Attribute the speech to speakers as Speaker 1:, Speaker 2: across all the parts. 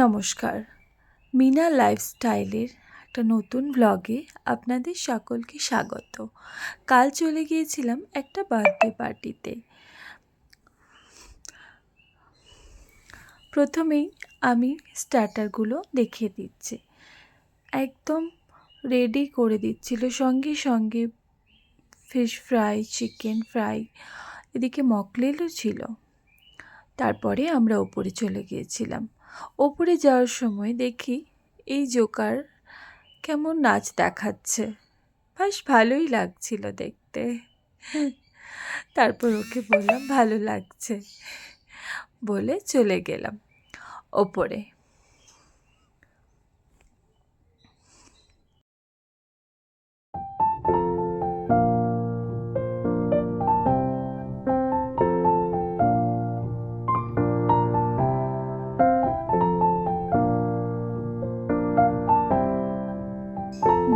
Speaker 1: নমস্কার। মিনা লাইফস্টাইলের একটা নতুন ব্লগে আপনাদের সকলকে স্বাগত। কাল চলে গিয়েছিলাম একটা বার্থডে পার্টিতে। প্রথমেই আমি স্টার্টারগুলো দেখিয়ে দিচ্ছি। একদম রেডি করে দিচ্ছিল, সঙ্গে সঙ্গে ফিশ ফ্রাই, চিকেন ফ্রাই, এদিকে মকটেলও ছিল। তারপরে আমরা ওপরে চলে গিয়েছিলাম। ওপরে যাওয়ার সময় দেখি এই জোকার কেমন নাচ দেখাচ্ছে। বেশ ভালোই লাগছিল দেখতে। তারপর ওকে বললাম ভালো লাগছে বলে চলে গেলাম ওপরে।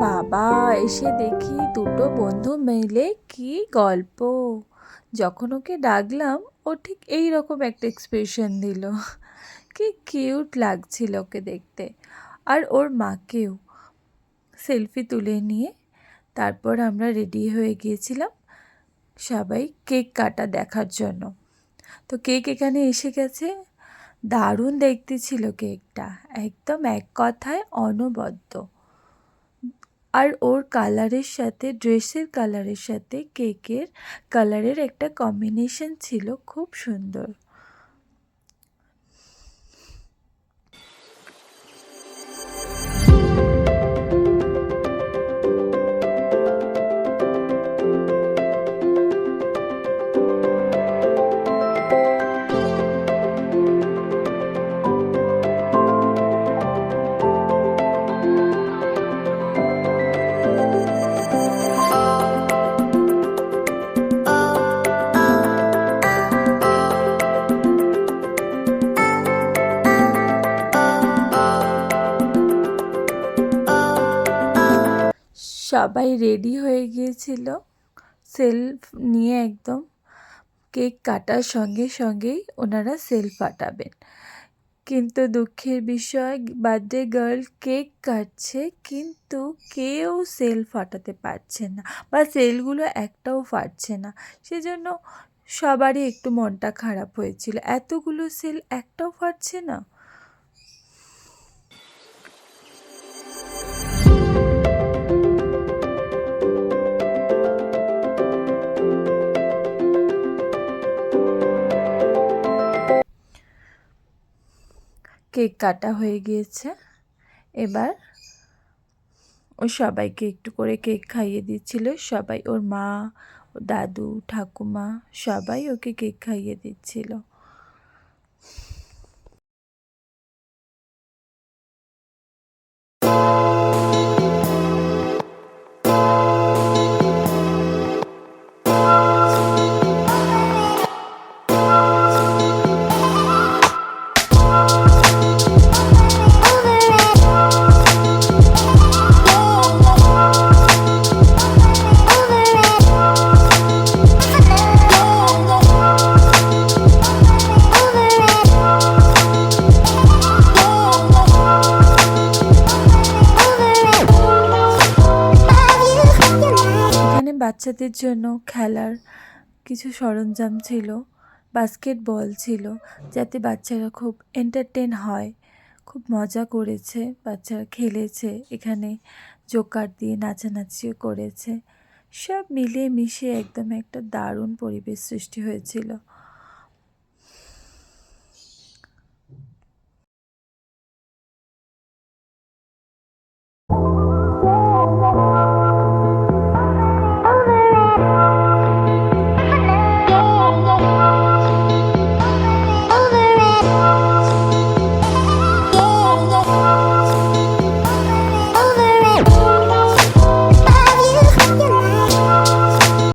Speaker 1: বাবা, এসে দেখি দুটো বন্ধু মিলে কি গল্প। যখন ওকে ডাকলাম ও ঠিক এই রকম একটা এক্সপ্রেশন দিল। কি কিউট লাগছিল ওকে দেখতে। আর ওর মাকেও সেলফি তুলে নিয়ে তারপর আমরা রেডি হয়ে গিয়েছিলাম সবাই কেক কাটা দেখার জন্য। তো কেক এখানে এসে গেছে। দারুণ দেখতে ছিল কেকটা, একদম এক কথায় অনবদ্য। আর ওর কালারের সাথে, ড্রেসের কালারের সাথে কেকের কালারের একটা কম্বিনেশন ছিল, খুব সুন্দর। সবাই রেডি হয়ে গিয়েছিল সেলফ নিয়ে। একদম কেক কাটার সঙ্গে সঙ্গেই ওনারা সেলফ পাঠাবেন। কিন্তু দুঃখের বিষয়, বার্থডে গার্ল কেক কাটছে কিন্তু কেউ সেল ফাটাতে পারছে না, বা সেলগুলো একটাও ফাটছে না। সেজন্য সবারই একটু মনটা খারাপ হয়েছিল, এতগুলো সেল একটাও ফাটছে না। কেক কাটা হয়ে গিয়েছে। এবার ও সবাইকে একটু করে কেক খাইয়ে দিচ্ছিল। সবাই, ওর মা, ওর দাদু, ঠাকুমা, সবাই ওকে কেক খাইয়ে দিচ্ছিল। বাচ্চাদের জন্য খেলার কিছু সরঞ্জাম ছিল, বাস্কেটবল ছিল, যাতে বাচ্চারা খুব এন্টারটেন হয়। খুব মজা করেছে, বাচ্চারা খেলেছে, এখানে জোকার দিয়ে নাচানাচিও করেছে। সব মিলিয়ে মিশিয়ে একদম একটা দারুণ পরিবেশ সৃষ্টি হয়েছিল।